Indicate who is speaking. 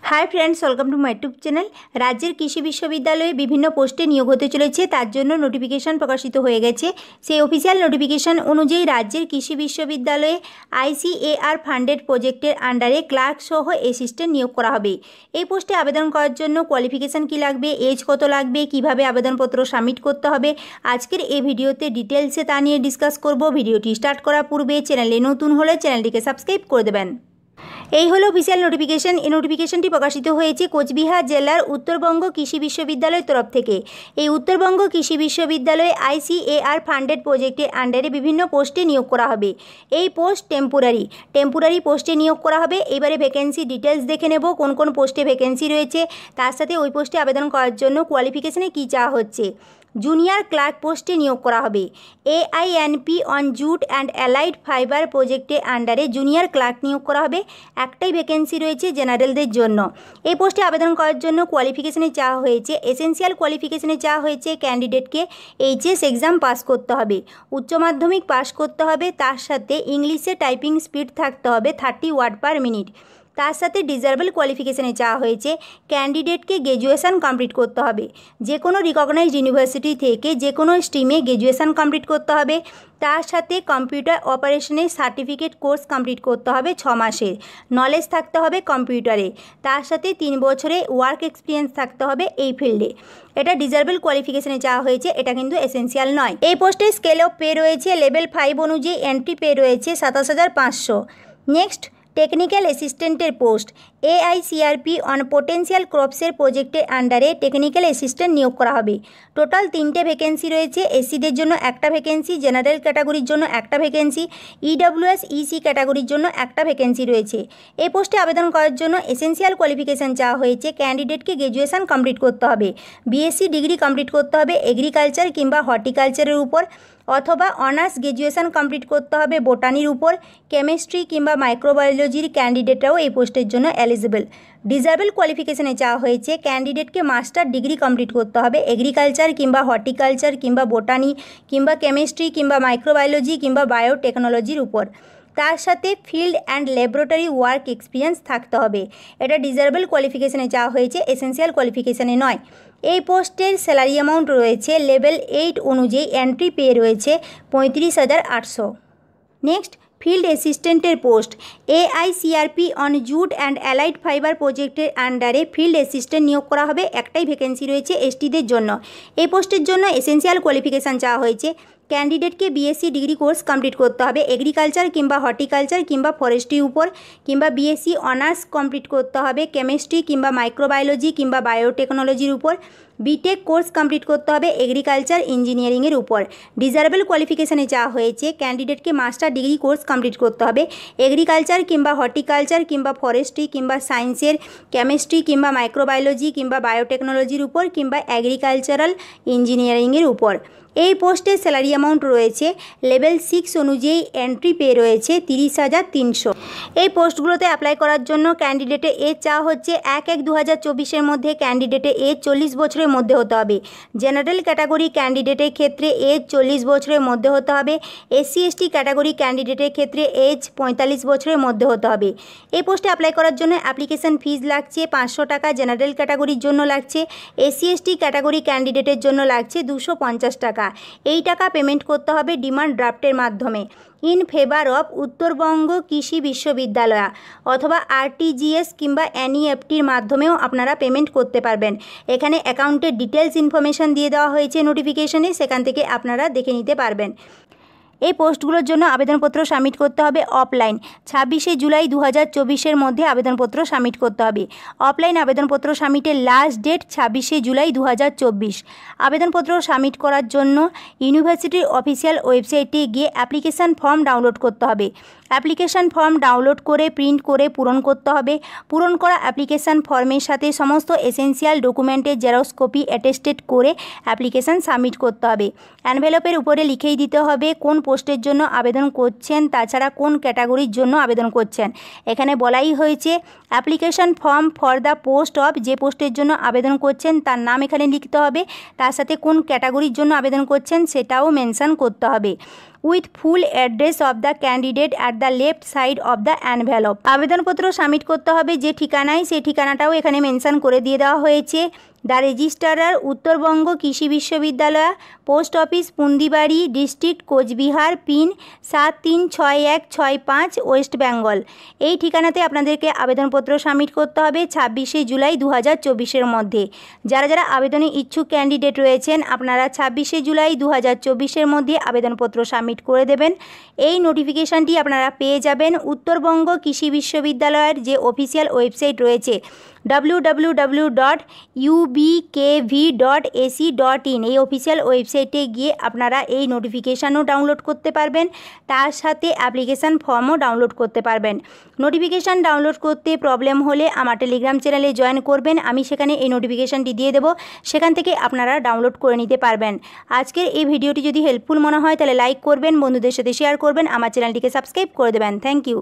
Speaker 1: Hi friends, welcome to my YouTube channel. राज्य कृषि विश्वविद्यालय विभिन्न पोस्टे नियोग होते चलेছে তার জন্য নোটিফিকেশন প্রকাশিত হয়ে গেছে। সেই অফিসিয়াল নোটিফিকেশন অনুযায়ী রাজ্যের কৃষি বিশ্ববিদ্যালয়ে আইসিএআর ফান্ডেড প্রজেক্টের আন্ডারে ক্লার্ক সহ অ্যাসিস্ট্যান্ট নিয়োগ করা হবে। এই পোস্টে আবেদন করার জন্য কোয়ালিফিকেশন কি লাগবে, এজ কত লাগবে, কিভাবে আবেদনপত্র সাবমিট করতে হবে, আজকের এই ভিডিওতে ডিটেলসে তা নিয়ে ডিসকাস করব। ভিডিওটি স্টার্ট করার পূর্বে চ্যানেলে নতুন হলে চ্যানেলটিকে সাবস্ক্রাইব করে দেবেন। এই হলো অফিসিয়াল নোটিফিকেশন। এই নোটিফিকেশনটি প্রকাশিত হয়েছে কোচবিহার জেলার উত্তরবঙ্গ কৃষি বিশ্ববিদ্যালয়ের তরফ থেকে। এই উত্তরবঙ্গ কৃষি বিশ্ববিদ্যালয়ে আইসিএআর ফান্ডেড প্রজেক্টের আন্ডারে বিভিন্ন পোস্টে নিয়োগ করা হবে। এই পোস্ট টেম্পোরারি পোস্টে নিয়োগ করা হবে। এবারে ভ্যাকেন্সি ডিটেলস দেখে নেব, কোন কোন পোস্টে ভ্যাকেন্সি রয়েছে, তার সাথে ওই পোস্টে আবেদন করার জন্য কোয়ালিফিকেশনে কী চাওয়া হচ্ছে। জুনিয়র ক্লার্ক পোস্টে নিয়োগ করা হবে। AINP on jute and allied fibre প্রজেক্টের আন্ডারে জুনিয়র ক্লার্ক নিয়োগ করা হবে। একটাই ভ্যাকেন্সি রয়েছে জেনারেলদের জন্য। এই পোস্টে আবেদন করার জন্য কোয়ালিফিকেশনে চাওয়া হয়েছে, এসেন্সিয়াল কোয়ালিফিকেশনে চাওয়া হয়েছে ক্যান্ডিডেটকে HS এক্সাম পাস করতে হবে, উচ্চ মাধ্যমিক পাস করতে হবে, তার সাথে ইংলিশে টাইপিং স্পিড থাকতে হবে 30 ওয়ার্ড পার মিনিট। তার সাথে ডিজারেবল কোয়ালিফিকেশনে চাওয়া হয়েছে ক্যান্ডিডেটকে গ্র্যাজুয়েশন কমপ্লিট করতে হবে। যে কোনো রিকগনাইজড ইউনিভার্সিটি থেকে যে কোনো স্ট্রিমে গ্র্যাজুয়েশন কমপ্লিট করতে হবে। তার সাথে কম্পিউটার অপারেশনের সার্টিফিকেট কোর্স কমপ্লিট করতে হবে 6 মাসের। নলেজ থাকতে হবে কম্পিউটারে। তার সাথে 3 বছরে ওয়ার্ক এক্সপিরিয়েন্স থাকতে হবে এই ফিল্ডে। এটা ডিজারেবল কোয়ালিফিকেশনে চাওয়া হয়েছে, এটা কিন্তু এসেন্সিয়াল নয়। এই পোস্টে স্কেল অফ পে রয়েছে লেভেল 5 অনুযায়ী এন্ট্রি পে রয়েছে 27,500। নেক্সট, টেকনিক্যাল অ্যাসিস্ট্যান্টের পোস্ট। AICRP অন পোটেন্সিয়াল ক্রপসের প্রজেক্টের আন্ডারে টেকনিক্যাল অ্যাসিস্ট্যান্ট নিয়োগ করা হবে। টোটাল 3টে ভ্যাকেন্সি রয়েছে। এসসিদের জন্য একটা ভ্যাকেন্সি, জেনারেল ক্যাটাগরির জন্য একটা ভ্যাকেন্সি, EWS EC ক্যাটাগরির জন্য একটা ভ্যাকেন্সি রয়েছে। এই পোস্টে আবেদন করার জন্য এসেন্সিয়াল কোয়ালিফিকেশান চাওয়া হয়েছে ক্যান্ডিডেটকে গ্র্যাজুয়েশন কমপ্লিট করতে হবে, BSc ডিগ্রি কমপ্লিট করতে হবে এগ্রিকালচার কিংবা হর্টিকালচারের উপর, অথবা অনার্স গ্র্যাজুয়েশন কমপ্লিট করতে হবে বোটানির উপর। কেমিস্ট্রি কিংবা মাইক্রোবায়োলজির ক্যান্ডিডেটরাও এই পোস্টের জন্য এলিজিবল। ডিজারেবল কোয়ালিফিকেশনে চাওয়া হয়েছে ক্যান্ডিডেটকে মাস্টার ডিগ্রি কমপ্লিট করতে হবে এগ্রিকালচার কিংবা হর্টিকালচার কিংবা বোটানি কিংবা কেমিস্ট্রি কিংবা মাইক্রোবায়োলজি কিংবা বায়োটেকনোলজির উপর। তার সাথে field and laboratory work experience থাকতে হবে। এটা ডিজারেবল কোয়ালিফিকেশনে চাওয়া হয়েছে, এসেন্সিয়াল কোয়ালিফিকেশনে নয়। এই পোস্টের স্যালারি অ্যামাউন্ট রয়েছে লেভেল 8 অনুযায়ী এন্ট্রি পে রয়েছে 35,800। নেক্সট, ফিল্ড অ্যাসিস্ট্যান্টের পোস্ট। AICRP on jute and allied fibre প্রজেক্টের আন্ডারে ফিল্ড অ্যাসিস্ট্যান্ট নিয়োগ করা হবে। একটাই ভ্যাকেন্সি রয়েছে STদের জন্য। এই পোস্টের জন্য এসেন্সিয়াল কোয়ালিফিকেশান চাওয়া হয়েছে ক্যান্ডিডেটকে BSc ডিগ্রি কোর্স কমপ্লিট করতে হবে এগ্রিকালচার কিংবা হর্টিকালচার কিংবা ফরেস্ট্রি উপর, কিংবা BSc অনার্স কমপ্লিট করতে হবে কেমিস্ট্রি কিংবা মাইক্রোবায়োলজি কিংবা বায়োটেকনোলজির উপর। BTech কোর্স কমপ্লিট করতে হবে এগ্রিকালচার ইঞ্জিনিয়ারিংয়ের উপর। ডিজারেবল কোয়ালিফিকেশানে চাওয়া হয়েছে ক্যান্ডিডেটকে মাস্টার ডিগ্রি কোর্স কমপ্লিট করতে হবে এগ্রিকালচার কিংবা হর্টিকালচার কিংবা ফরেস্ট্রি কিংবা সায়েন্সের কেমিস্ট্রি কিংবা মাইক্রোবায়োলজি কিংবা বায়োটেকনোলজির উপর কিংবা এগ্রিকালচারাল ইঞ্জিনিয়ারিংয়ের উপর। এই পোস্টের স্যালারি অ্যামাউন্ট রয়েছে লেভেল 6 অনুযায়ী এন্ট্রি পে রয়েছে 30,300। এই পোস্টগুলোতে অ্যাপ্লাই করার জন্য ক্যান্ডিডেটের এজ চাওয়া হচ্ছে 1/1/2024 মধ্যে ক্যান্ডিডেটের এজ 40 বছরের মধ্যে হতে হবে। জেনারেল ক্যাটাগরি ক্যান্ডিডেটের ক্ষেত্রে এজ 40 বছরের মধ্যে হতে হবে। SC/ST ক্যাটাগরি ক্যান্ডিডেটের ক্ষেত্রে এজ 45 বছরের মধ্যে হতে হবে। এই পোস্টে অ্যাপ্লাই করার জন্য অ্যাপ্লিকেশন ফিজ লাগছে 500 টাকা, জেনারেল ক্যাটাগরির জন্য লাগছে, SC/ST ক্যাটাগরি ক্যান্ডিডেটের জন্য লাগছে 250 টাকা। এই টাকা পেমেন্ট করতে হবে ডিমান্ড ড্রাফটের মাধ্যমে in favour of Uttarbanga Krishi বিশ্ববিদ্যালয়, অথবা RTGS কিংবা NEFTর মাধ্যমেও আপনারা পেমেন্ট করতে পারবেন। এখানে অ্যাকাউন্টের ডিটেলস ইনফরমেশান দিয়ে দেওয়া হয়েছে নোটিফিকেশনে, সেখান থেকে আপনারা দেখে নিতে পারবেন। এই পোস্টগুলোর জন্য আবেদনপত্র সাবমিট করতে হবে অফলাইন 26শে জুলাই 2024 মধ্যে আবেদনপত্র সাবমিট করতে হবে। অফলাইন আবেদনপত্র সাবমিটের লাস্ট ডেট 26শে জুলাই 2024। আবেদনপত্র সাবমিট করার জন্য ইউনিভার্সিটির অফিসিয়াল ওয়েবসাইটে গিয়ে অ্যাপ্লিকেশান ফর্ম ডাউনলোড করতে হবে। অ্যাপ্লিকেশান ফর্ম ডাউনলোড করে প্রিন্ট করে পূরণ করতে হবে। পূরণ করা অ্যাপ্লিকেশান ফর্মের সাথে সমস্ত এসেন্সিয়াল ডকুমেন্টের জেরক্স কপি অ্যাটেস্টেড করে অ্যাপ্লিকেশান সাবমিট করতে হবে। এনভেলপের উপরে লিখেই দিতে হবে কোন পোস্টের জন্য আবেদন করছেন, তাছাড়া কোন ক্যাটাগরির জন্য আবেদন করছেন। এখানে বলাই হয়েছে application form for the post of, যে পোস্টের জন্য আবেদন করছেন তার নাম এখানে লিখতে হবে, তার সাথে কোন ক্যাটাগরির জন্য আবেদন করছেন সেটাও মেনশন করতে হবে। With full address of the candidate at the left side of the envelope. আবেদনপত্র সাবমিট করতে হবে যে ঠিকানায়, সেই ঠিকানাটাও এখানে মেনশন করে দিয়ে দেওয়া হয়েছে। The registrar Uttarbanga Krishi Viswavidyalaya, post office Pundibari, district Cooch Behar, pin 736165, West Bengal. এই ঠিকানাতে আপনাদেরকে আবেদনপত্র সাবমিট করতে হবে 26শে জুলাই 2024-এর মধ্যে। যারা যারা আবেদনে ইচ্ছুক ক্যান্ডিডেট রয়েছেন আপনারা 26শে জুলাই 2024-এর মধ্যে আবেদনপত্র সাবমিট করে দেবেন। এই নোটিফিকেশানটি আপনারা পেয়ে যাবেন উত্তরবঙ্গ কৃষি বিশ্ববিদ্যালয়ের যে অফিসিয়াল ওয়েবসাইট রয়েছে www.ubkv.ac.in, এই অফিসিয়াল ওয়েবসাইটে গিয়ে আপনারা এই নোটিফিকেশানও ডাউনলোড করতে পারবেন, তার সাথে অ্যাপ্লিকেশান ফর্মও ডাউনলোড করতে পারবেন। নোটিফিকেশান ডাউনলোড করতে প্রবলেম হলে আমার টেলিগ্রাম চ্যানেলে জয়েন করবেন, আমি সেখানে এই নোটিফিকেশানটি দিয়ে দেবো, সেখান থেকে আপনারা ডাউনলোড করে নিতে পারবেন। আজকের এই ভিডিওটি যদি হেল্পফুল মনে হয় তাহলে লাইক করবেন, বন্ধুদের সাথে শেয়ার করবেন, আমার চ্যানেলটিকে সাবস্ক্রাইব করে দেবেন। Thank you.